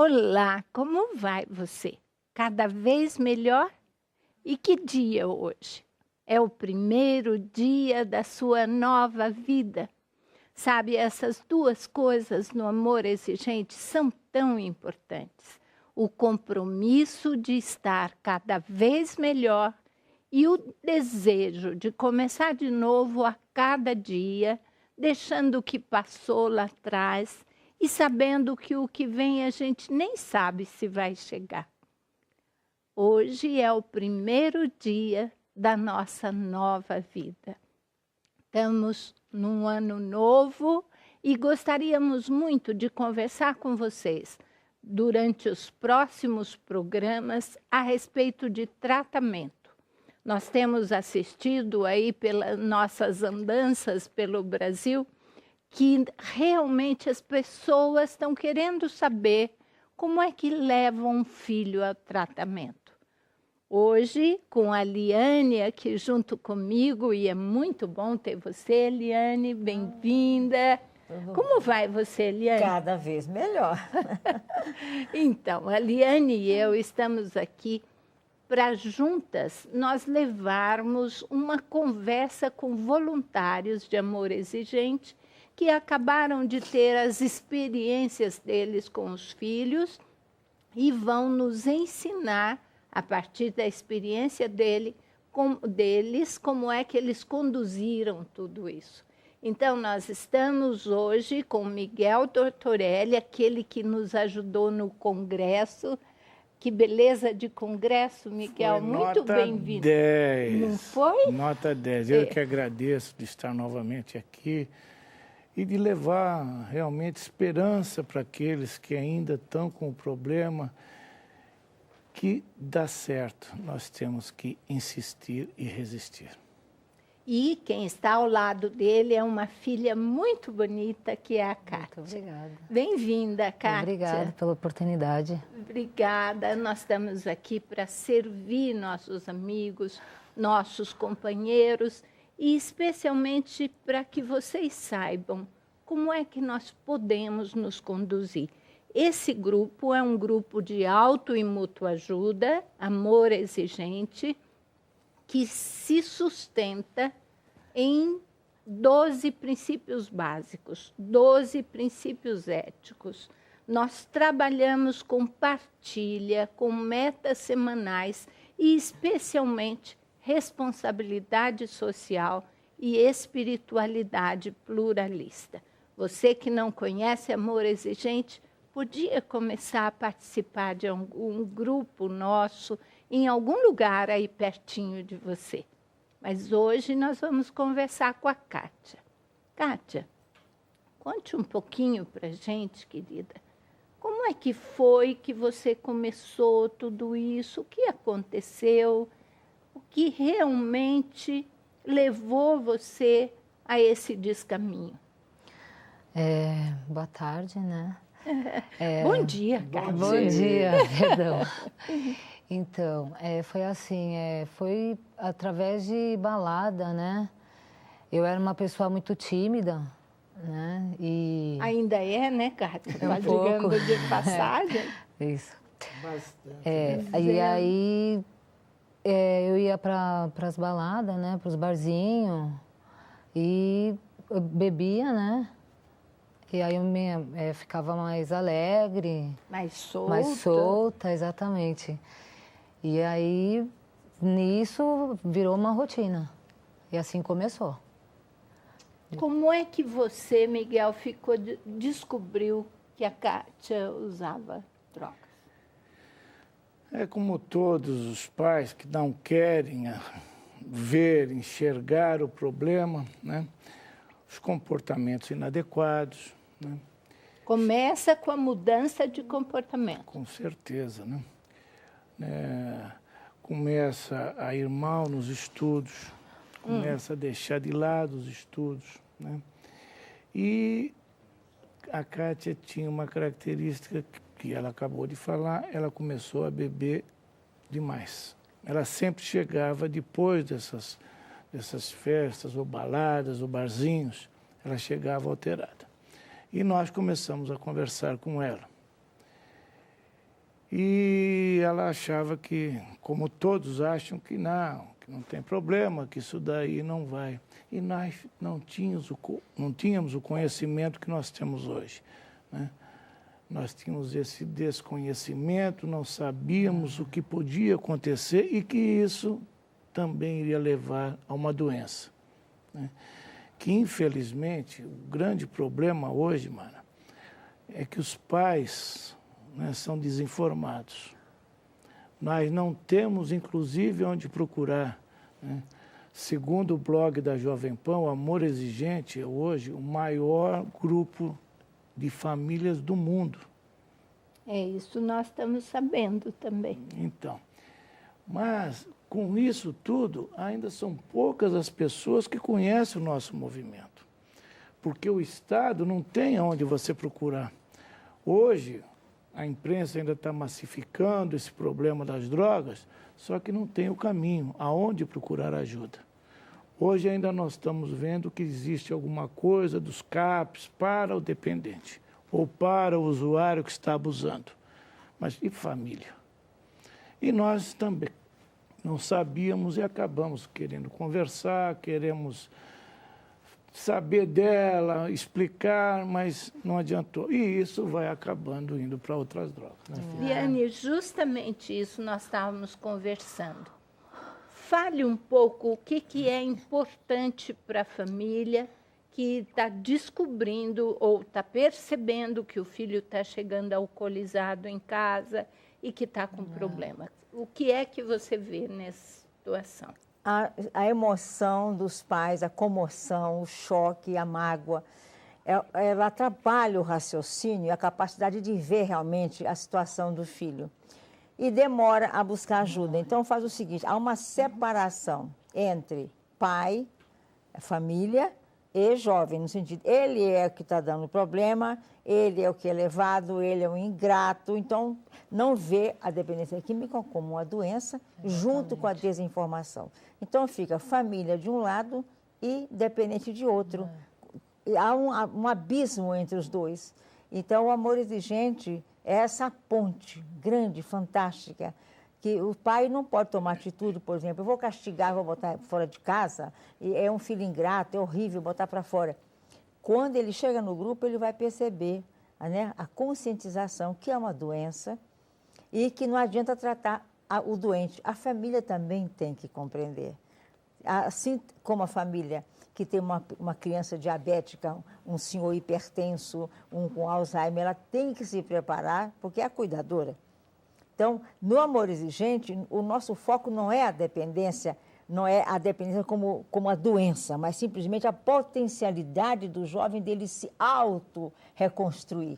Olá, como vai você? Cada vez melhor? E que dia hoje? É o primeiro dia da sua nova vida. Sabe, essas duas coisas no amor exigente são tão importantes. O compromisso de estar cada vez melhor e o desejo de começar de novo a cada dia, deixando o que passou lá atrás e sabendo que o que vem a gente nem sabe se vai chegar. Hoje é o primeiro dia da nossa nova vida. Estamos num ano novo e gostaríamos muito de conversar com vocês durante os próximos programas a respeito de tratamento. Nós temos assistido aí pelas nossas andanças pelo Brasil que realmente as pessoas estão querendo saber como é que levam um filho ao tratamento. Hoje, com a Liane aqui junto comigo, e é muito bom ter você, Liane, bem-vinda. Como vai você, Liane? Cada vez melhor. Então, a Liane e eu estamos aqui para juntas nós levarmos uma conversa com voluntários de amor exigente que acabaram de ter as experiências deles com os filhos e vão nos ensinar, a partir da experiência deles, como é que eles conduziram tudo isso. Então, nós estamos hoje com Miguel Tortorelli, aquele que nos ajudou no congresso. Que beleza de congresso, Miguel. Foi muito bem-vindo. 10. Não foi? Nota 10. Eu que agradeço de estar novamente aqui e de levar realmente esperança para aqueles que ainda estão com o problema. Que dá certo, nós temos que insistir e resistir. E quem está ao lado dele é uma filha muito bonita, que é a Kátia. Muito obrigada. Bem-vinda, Kátia. Obrigada pela oportunidade. Obrigada. Nós estamos aqui para servir nossos amigos, nossos companheiros e especialmente para que vocês saibam como é que nós podemos nos conduzir. Esse grupo é um grupo de auto e mútua ajuda, amor exigente, que se sustenta em 12 princípios básicos, 12 princípios éticos. Nós trabalhamos com partilha, com metas semanais e, especialmente, responsabilidade social e espiritualidade pluralista. Você que não conhece amor exigente, podia começar a participar de um grupo nosso em algum lugar aí pertinho de você. Mas hoje nós vamos conversar com a Kátia. Kátia, conte um pouquinho para a gente, querida. Como é que foi que você começou tudo isso? O que aconteceu? O que realmente levou você a esse descaminho? Boa tarde, né? Bom dia, Kátia. Bom dia, perdão. Então, foi assim, foi através de balada, né? Eu era uma pessoa muito tímida, né? E ainda é, né, Kátia? Um pouco. Digamos, de passagem. Isso. Bastante. E aí eu ia para as baladas, né? Para os barzinhos e eu bebia, né? E aí eu ficava mais alegre. Mais solta. Mais solta, exatamente. E aí, nisso, virou uma rotina. E assim começou. Como é que você, Miguel, descobriu que a Kátia usava drogas? É como todos os pais que não querem ver, enxergar o problema, né? Os comportamentos inadequados, né? Começa com a mudança de comportamento. Com certeza, né? Começa a ir mal nos estudos, começa a deixar de lado os estudos, né? E a Kátia tinha uma característica que ela acabou de falar, ela começou a beber demais. Ela sempre chegava depois dessas festas, ou baladas, ou barzinhos, ela chegava alterada. E nós começamos a conversar com ela. E ela achava que, como todos acham, que não tem problema, que isso daí não vai. E nós não tínhamos o conhecimento que nós temos hoje, né? Nós tínhamos esse desconhecimento, não sabíamos o que podia acontecer e que isso também iria levar a uma doença, né? Que, infelizmente, o grande problema hoje, mano, é que os pais, né, são desinformados. Nós não temos, inclusive, onde procurar, né? Segundo o blog da Jovem Pan, o Amor Exigente é hoje o maior grupo de famílias do mundo. É isso, nós estamos sabendo também. Então, mas com isso tudo, ainda são poucas as pessoas que conhecem o nosso movimento, porque o Estado não tem onde você procurar. Hoje, a imprensa ainda está massificando esse problema das drogas, só que não tem o caminho, aonde procurar ajuda. Hoje ainda nós estamos vendo que existe alguma coisa dos CAPs para o dependente, ou para o usuário que está abusando. Mas e família? E nós também não sabíamos e acabamos querendo conversar, queremos saber dela, explicar, mas não adiantou. E isso vai acabando indo para outras drogas, né, filha? Liane, justamente isso nós estávamos conversando. Fale um pouco o que é importante para a família que está descobrindo ou está percebendo que o filho está chegando alcoolizado em casa e que está com problema. O que é que você vê nessa situação? A emoção dos pais, a comoção, o choque, a mágoa, ela atrapalha o raciocínio e a capacidade de ver realmente a situação do filho. E demora a buscar ajuda. Então, faz o seguinte, há uma separação entre pai, família e jovem, no sentido, ele é o que está dando problema, ele é o que é levado, ele é um ingrato, então não vê a dependência química como uma doença, junto com a desinformação. Então fica família de um lado e dependente de outro. Há um abismo entre os dois. Então o Amor Exigente é essa ponte grande, fantástica, que o pai não pode tomar atitude, por exemplo, eu vou castigar, vou botar fora de casa, e é um filho ingrato, é horrível botar para fora. Quando ele chega no grupo, ele vai perceber, né, a conscientização que é uma doença e que não adianta tratar o doente. A família também tem que compreender. Assim como a família que tem uma criança diabética, um senhor hipertenso, um com Alzheimer, ela tem que se preparar, porque é a cuidadora. Então, no Amor Exigente, o nosso foco não é a dependência, não é a dependência como a doença, mas simplesmente a potencialidade do jovem dele se auto-reconstruir.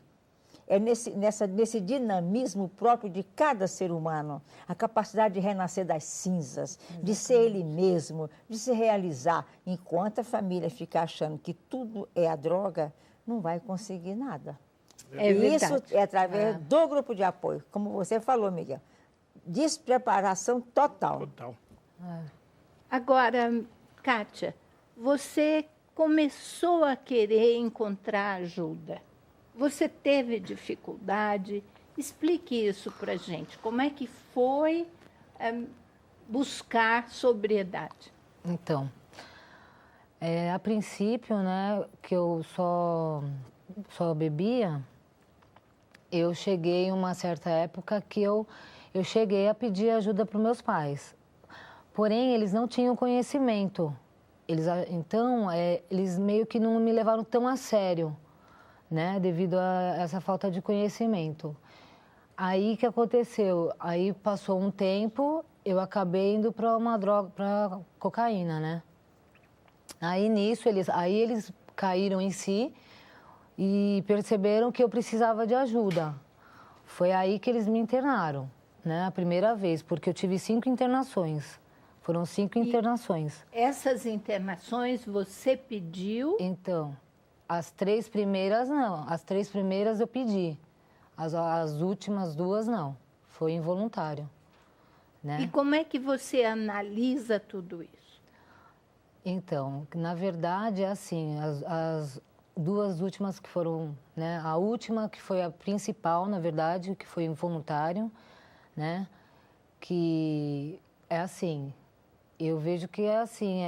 É nesse dinamismo próprio de cada ser humano, a capacidade de renascer das cinzas, de ser ele mesmo, de se realizar. Enquanto a família ficar achando que tudo é a droga, não vai conseguir nada. É Isso verdade. é através do grupo de apoio, como você falou, Miguel. Despreparação total. Total. Agora, Kátia, você começou a querer encontrar ajuda. Você teve dificuldade? Explique isso para a gente. Como é que foi buscar sobriedade? Então, a princípio, né, que eu só bebia, eu cheguei em uma certa época que eu cheguei a pedir ajuda para os meus pais. Porém, eles não tinham conhecimento. Então, eles meio que não me levaram tão a sério, né, devido a essa falta de conhecimento. Aí, o que aconteceu? Aí, passou um tempo, eu acabei indo para uma droga, para cocaína, né? Aí, nisso, eles caíram em si e perceberam que eu precisava de ajuda. Foi aí que eles me internaram, né, a primeira vez, porque eu tive 5 internações. Foram 5 internações. Essas internações você pediu? Então, as 3 primeiras não. As 3 primeiras eu pedi. As últimas 2 não. Foi involuntário, né? E como é que você analisa tudo isso? Então, na verdade, é assim, duas últimas que foram, né? A última que foi a principal, na verdade, que foi involuntário, né? Que é assim, eu vejo que é assim,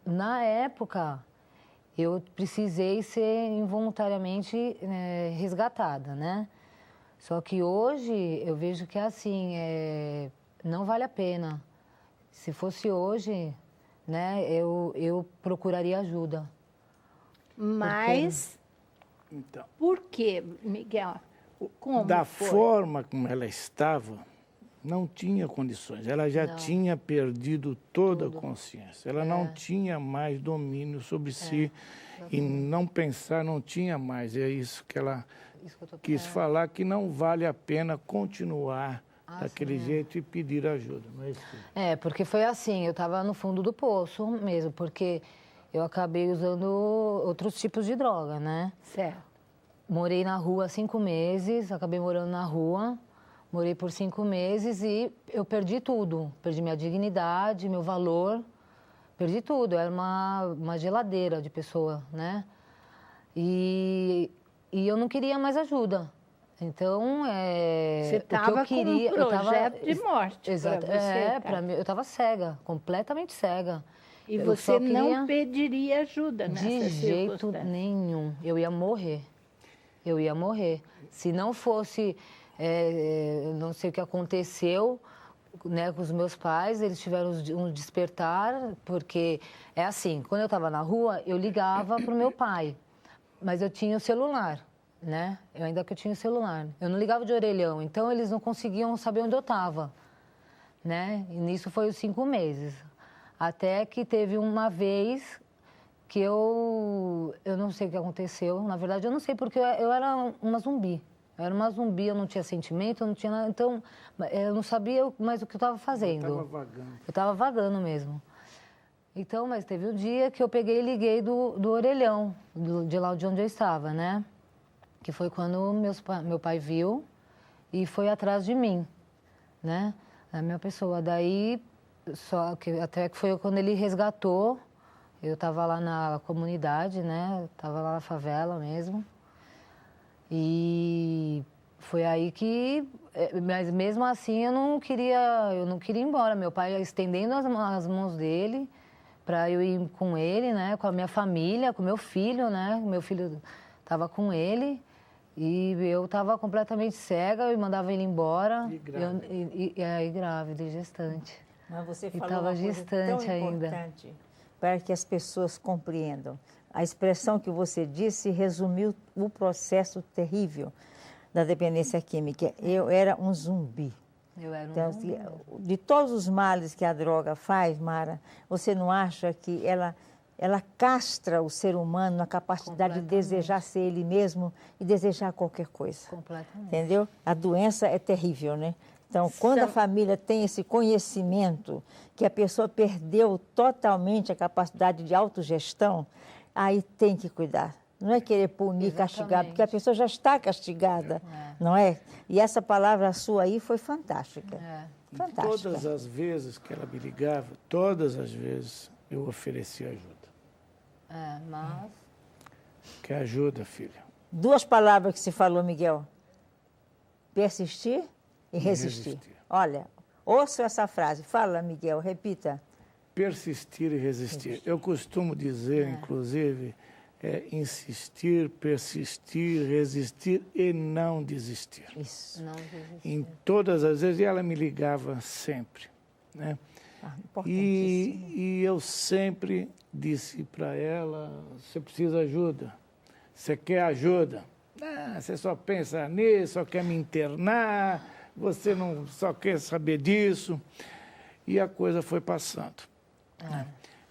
na época eu precisei ser involuntariamente resgatada, né? Só que hoje eu vejo que é assim, não vale a pena. Se fosse hoje, né, eu procuraria ajuda. Mas, Então, por quê, Miguel? Como da foi? forma como ela estava, não tinha condições. Ela já tinha perdido toda a consciência. Ela não tinha mais domínio sobre si e não pensar não tinha mais. É isso que ela quis falar, que não vale a pena continuar daquele jeito e pedir ajuda. Não é isso? Porque foi assim, eu estava no fundo do poço mesmo, porque eu acabei usando outros tipos de droga, né? Certo. Morei na rua 5 meses, acabei morando na rua, morei por 5 meses e eu perdi tudo. Perdi minha dignidade, meu valor, perdi tudo. Eu era uma geladeira de pessoa, né? E eu não queria mais ajuda. Então, Você estava com um projeto de morte. Exato. Para mim, eu estava cega, completamente cega. E Eu você só queria... não pediria ajuda nessa De jeito circunstância? nenhum. Eu ia morrer. Eu ia morrer. Se não fosse, não sei o que aconteceu, né, com os meus pais, eles tiveram um despertar, porque é assim, quando eu estava na rua, eu ligava para o meu pai, mas eu tinha o celular, né? Ainda que eu tinha o celular. Eu não ligava de orelhão, então eles não conseguiam saber onde eu estava, né? E nisso foi os 5 meses. Até que teve uma vez que eu não sei o que aconteceu. Na verdade, eu não sei, porque eu era uma zumbi. Eu era uma zumbi, eu não tinha sentimento, eu não tinha nada. Então, eu não sabia mais o que eu estava fazendo. Eu estava vagando. Eu estava vagando mesmo. Então, mas teve um dia que eu peguei e liguei do orelhão, de lá de onde eu estava, né? Que foi quando meu pai viu e foi atrás de mim, né? A minha pessoa. Daí, só que até que foi quando ele resgatou. Eu estava lá na comunidade, né? Estava lá na favela mesmo. E foi aí que... Mas mesmo assim eu não queria ir embora. Meu pai estendendo as mãos dele para eu ir com ele, né? Com a minha família, com meu filho, né? Meu filho estava com ele. E eu estava completamente cega, eu mandava ele embora. E grávida. E grávida e gestante. Mas você E falou estava uma coisa gestante tão ainda. importante para que as pessoas compreendam. A expressão que você disse resumiu o processo terrível da dependência química. Eu era um zumbi. Eu era um Então, zumbi. de todos os males que a droga faz, Mara, você não acha que ela castra o ser humano na capacidade de desejar ser ele mesmo e desejar qualquer coisa? Completamente. Entendeu? A doença é terrível, né? Então, quando a família tem esse conhecimento que a pessoa perdeu totalmente a capacidade de autogestão, aí tem que cuidar. Não é querer punir, castigar, porque a pessoa já está castigada, não é? E essa palavra sua aí foi fantástica. Fantástica. Todas as vezes que ela me ligava, todas as vezes eu oferecia ajuda. Mas... Que ajuda, filha? 2 palavras que se falou, Miguel. Persistir e resistir. Olha, ouça essa frase. Fala, Miguel, repita. Persistir e resistir. Eu costumo dizer, inclusive, insistir, persistir, resistir e não desistir. Isso. Não desistir. Em todas as vezes, e ela me ligava sempre, né? Importantíssimo. E eu sempre disse para ela, você precisa de ajuda, você quer ajuda? Você só pensa nisso, só quer me internar, você não só quer saber disso. E a coisa foi passando. Né?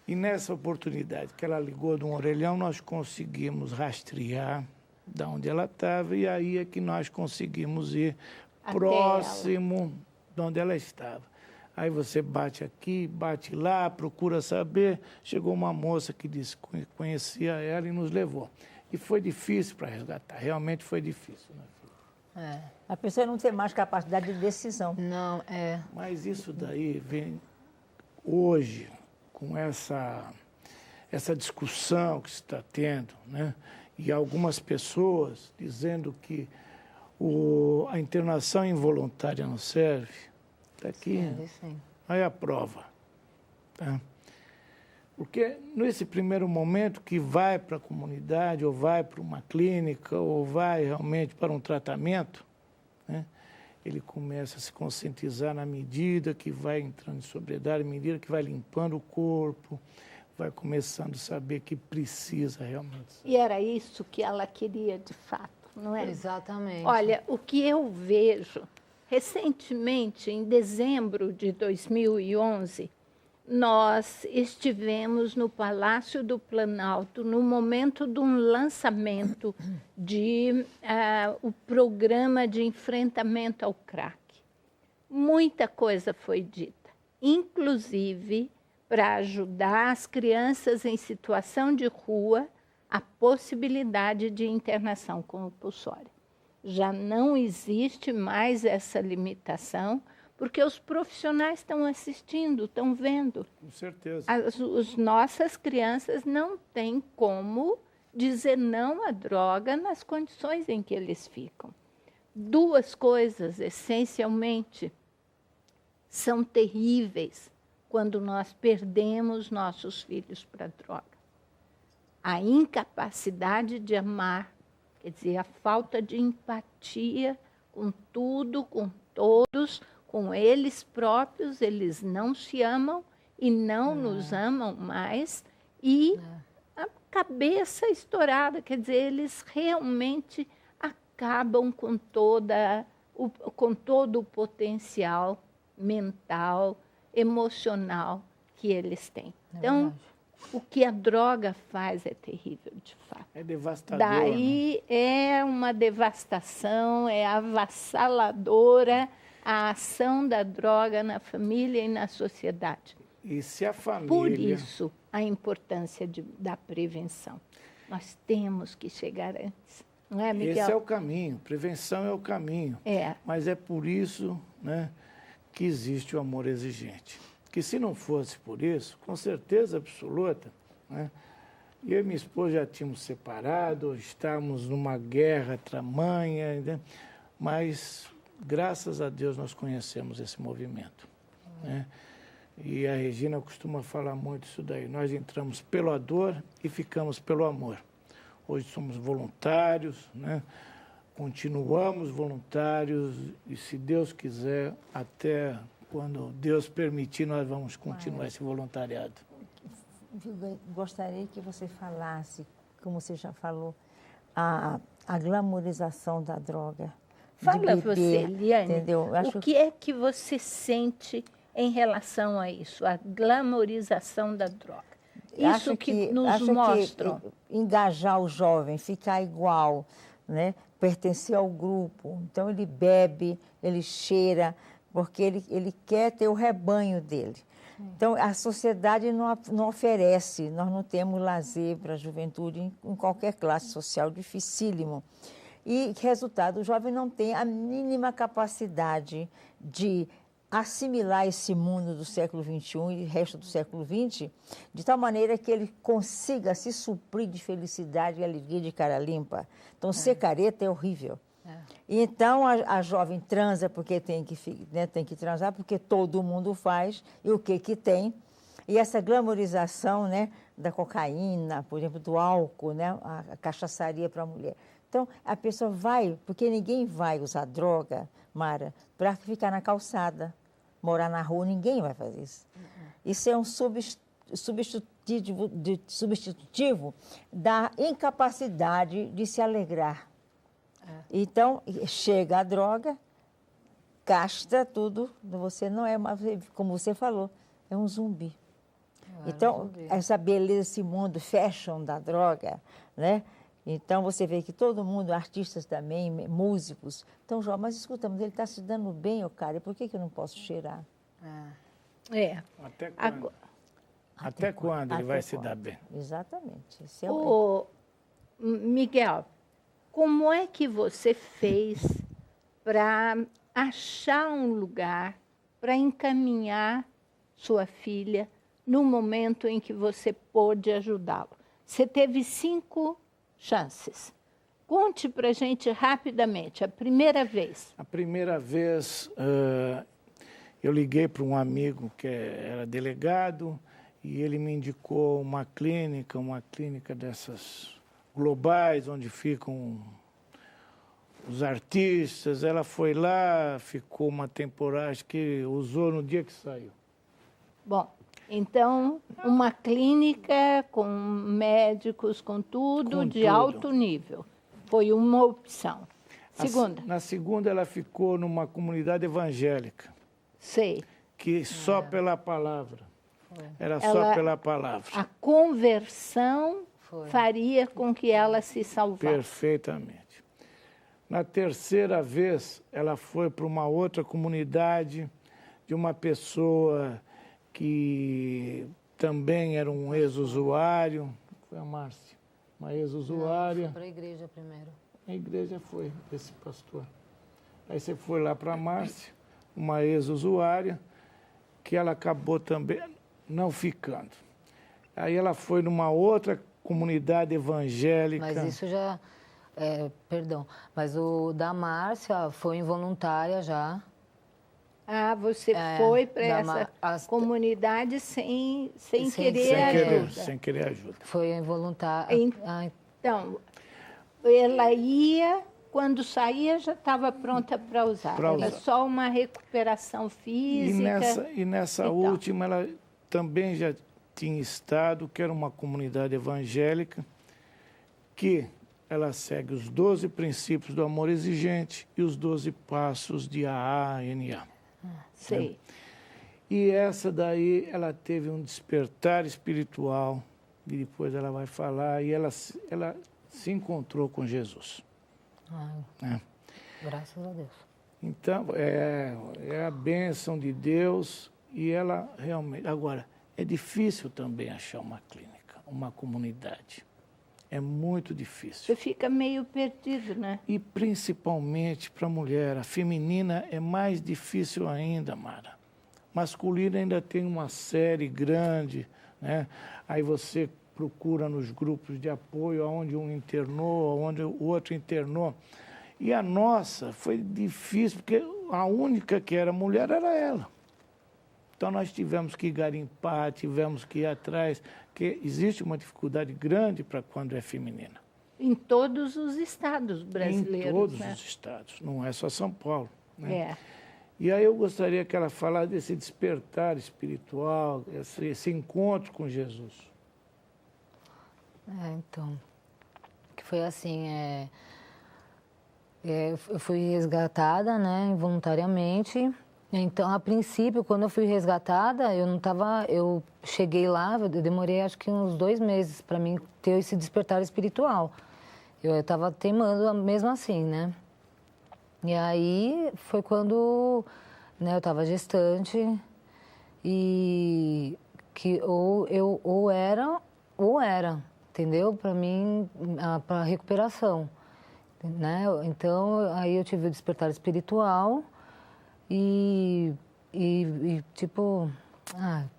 E nessa oportunidade que ela ligou de um orelhão, nós conseguimos rastrear de onde ela estava, e aí é que nós conseguimos ir Até próximo de onde ela estava. Aí você bate aqui, bate lá, procura saber. Chegou uma moça que disse que conhecia ela e nos levou. E foi difícil para resgatar, realmente foi difícil, né, filha? A pessoa não tem mais capacidade de decisão. Não, Mas isso daí vem hoje com essa essa discussão que se está tendo, né? E algumas pessoas dizendo que a internação involuntária não serve, está aqui, Sim. aí a prova. Tá? Porque nesse primeiro momento que vai para a comunidade, ou vai para uma clínica, ou vai realmente para um tratamento, né? Ele começa a se conscientizar na medida que vai entrando em sobriedade, à medida que vai limpando o corpo, vai começando a saber que precisa realmente. E era isso que ela queria de fato, não é? Exatamente. Olha, o que eu vejo, recentemente, em dezembro de 2011, nós estivemos no Palácio do Planalto no momento de um lançamento o programa de enfrentamento ao crack. Muita coisa foi dita, inclusive para ajudar as crianças em situação de rua a possibilidade de internação compulsória. Já não existe mais essa limitação, porque os profissionais estão assistindo, estão vendo. Com certeza. As nossas crianças não têm como dizer não à droga nas condições em que eles ficam. Duas coisas, essencialmente, são terríveis quando nós perdemos nossos filhos para a droga. A incapacidade de amar, quer dizer, a falta de empatia com tudo, com todos, com eles próprios, eles não se amam e não nos amam mais, e a cabeça estourada, quer dizer, eles realmente acabam com todo o potencial mental, emocional que eles têm. Então, o que a droga faz é terrível, de fato. É devastador. Daí é uma devastação, é avassaladora a ação da droga na família e na sociedade. E se a família... Por isso, a importância da prevenção. Nós temos que chegar antes. Não é, Miguel? Esse é o caminho, prevenção é o caminho. É. Mas é por isso, né, que existe o amor exigente. Que se não fosse por isso, com certeza absoluta, né, eu e minha esposa já tínhamos separado, estávamos numa guerra tamanha, né, mas graças a Deus nós conhecemos esse movimento, né? E a Regina costuma falar muito isso daí. Nós entramos pela dor e ficamos pelo amor. Hoje somos voluntários, né? Continuamos voluntários e, se Deus quiser, até quando Deus permitir, nós vamos continuar esse voluntariado. Eu gostaria que você falasse, como você já falou, a glamorização da droga. Fala você, Eliane, entendeu? o que é que você sente em relação a isso, a glamorização da droga? Isso que nos mostram. Engajar o jovem, ficar igual, né? Pertencer ao grupo. Então, ele bebe, ele cheira, porque ele quer ter o rebanho dele. Então, a sociedade não oferece, nós não temos lazer para a juventude em qualquer classe social, dificílimo. E, resultado, o jovem não tem a mínima capacidade de assimilar esse mundo do século XXI e o resto do século XX, de tal maneira que ele consiga se suprir de felicidade e alegria de cara limpa. Então, ser careta é horrível. E então, a jovem transa porque tem que transar, porque todo mundo faz, e o que tem. E essa glamorização, né, da cocaína, por exemplo, do álcool, né, a cachaçaria para a mulher. Então, a pessoa vai, porque ninguém vai usar droga, Mara, para ficar na calçada, morar na rua, ninguém vai fazer isso. Isso é um substitutivo da incapacidade de se alegrar. Então, chega a droga, castra tudo, você não é mais, como você falou, é um zumbi. Então, essa beleza, esse mundo fashion da droga, né? Então, você vê que todo mundo, artistas também, músicos, estão jovens, mas escuta, mas ele está se dando bem, cara, por que eu não posso cheirar? Até quando? Até quando ele vai se dar bem? Exatamente. Esse Miguel, como é que você fez para achar um lugar para encaminhar sua filha no momento em que você pôde ajudá-lo? Você teve 5 chances. Conte para a gente rapidamente, a primeira vez. A primeira vez, eu liguei para um amigo que era delegado e ele me indicou uma clínica dessas globais, onde ficam os artistas. Ela foi lá, ficou uma temporada, acho que usou no dia que saiu. Bom, então, uma clínica com médicos, com tudo, de alto nível. Foi uma opção. Segunda. Na segunda, ela ficou numa comunidade evangélica. Sei. Que só pela palavra. Era só pela palavra. A conversão faria com que ela se salvasse. Perfeitamente. Na terceira vez, ela foi para uma outra comunidade de uma pessoa que também era um ex-usuário. Foi a Márcia, uma ex-usuária. Foi para a igreja primeiro. A igreja foi, esse pastor. Aí você foi lá para a Márcia, uma ex-usuária, que ela acabou também não ficando. Aí ela foi numa outra comunidade evangélica. Mas isso já... perdão, mas o da Márcia foi involuntária já. Ah, você foi para essa comunidade sem querer ajuda. Sem querer ajuda. Foi involuntária. Então, ela ia, quando saía já estava pronta para usar. Era só uma recuperação física. E nessa última, ela também já tinha estado, que era uma comunidade evangélica, que ela segue os 12 princípios do amor exigente e os 12 passos de AANA. Sei. E essa daí, ela teve um despertar espiritual, e depois ela vai falar, e ela se encontrou com Jesus. Graças a Deus. Então, é a bênção de Deus, e ela realmente... Agora, é difícil também achar uma clínica, uma comunidade. É muito difícil. Você fica meio perdido, né? E principalmente para a mulher. A feminina é mais difícil ainda, Mara. Masculina ainda tem uma série grande, né? Aí você procura nos grupos de apoio, onde um internou, onde o outro internou. E a nossa foi difícil, porque a única que era mulher era ela. Então nós tivemos que garimpar, tivemos que ir atrás, porque existe uma dificuldade grande para quando é feminina. Em todos os estados brasileiros, em todos né? os estados, não é só São Paulo. Né? É. E aí eu gostaria que ela falasse desse despertar espiritual, esse encontro com Jesus. Então, que foi assim, eu fui resgatada, né, involuntariamente. Então, a princípio, quando eu fui resgatada, eu cheguei lá, eu demorei acho que uns 2 meses para mim ter esse despertar espiritual. Eu estava teimando mesmo assim, né? E aí foi quando, né, eu estava gestante e que ou era, entendeu? Para mim, para recuperação, né? Então, aí eu tive o despertar espiritual. E tipo,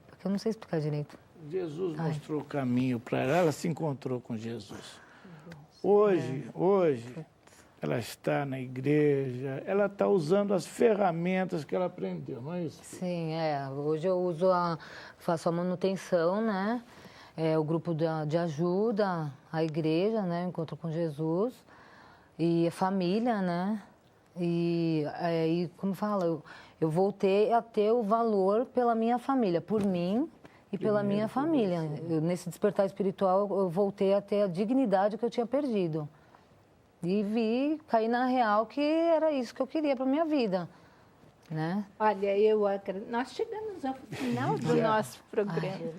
porque eu não sei explicar direito. Jesus mostrou o caminho para ela, ela se encontrou com Jesus. Hoje, ela está na igreja, ela está usando as ferramentas que ela aprendeu, não é isso? Sim, hoje eu faço a manutenção, né? O grupo de ajuda, a igreja, né? Encontro com Jesus e a família, né? E como fala, eu voltei a ter o valor pela minha família, por mim e pela minha família. Nesse despertar espiritual, eu voltei a ter a dignidade que eu tinha perdido. E caí na real que era isso que eu queria para minha vida, né? Olha, nós chegamos ao final do nosso programa.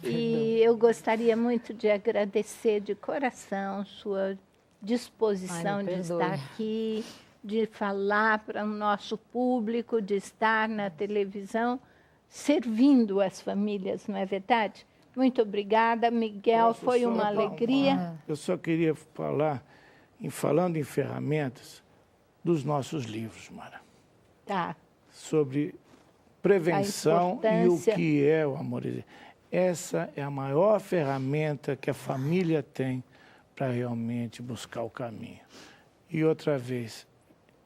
E eu gostaria muito de agradecer de coração sua disposição de estar aqui, de falar para o nosso público, de estar na televisão, servindo as famílias, não é verdade? Muito obrigada, Miguel, foi uma alegria. Eu só queria falar, falando em ferramentas, dos nossos livros, Mara. Tá. Sobre prevenção e o que é o amor. essa é a maior ferramenta que a família tem para realmente buscar o caminho. E outra vez,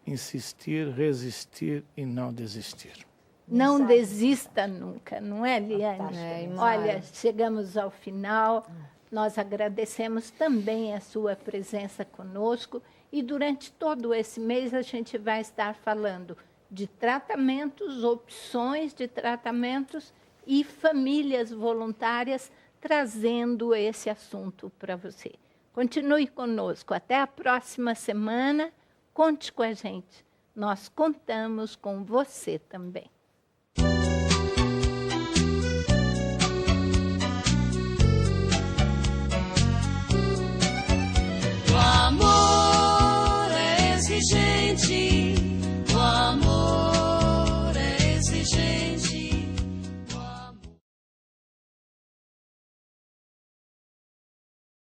insistir, resistir e não desistir. Não desista nunca, não é, Liane? Olha, chegamos ao final. Nós agradecemos também a sua presença conosco e durante todo esse mês a gente vai estar falando de tratamentos, opções de tratamentos e famílias voluntárias trazendo esse assunto para você. Continue conosco. Até a próxima semana. Conte com a gente. Nós contamos com você também.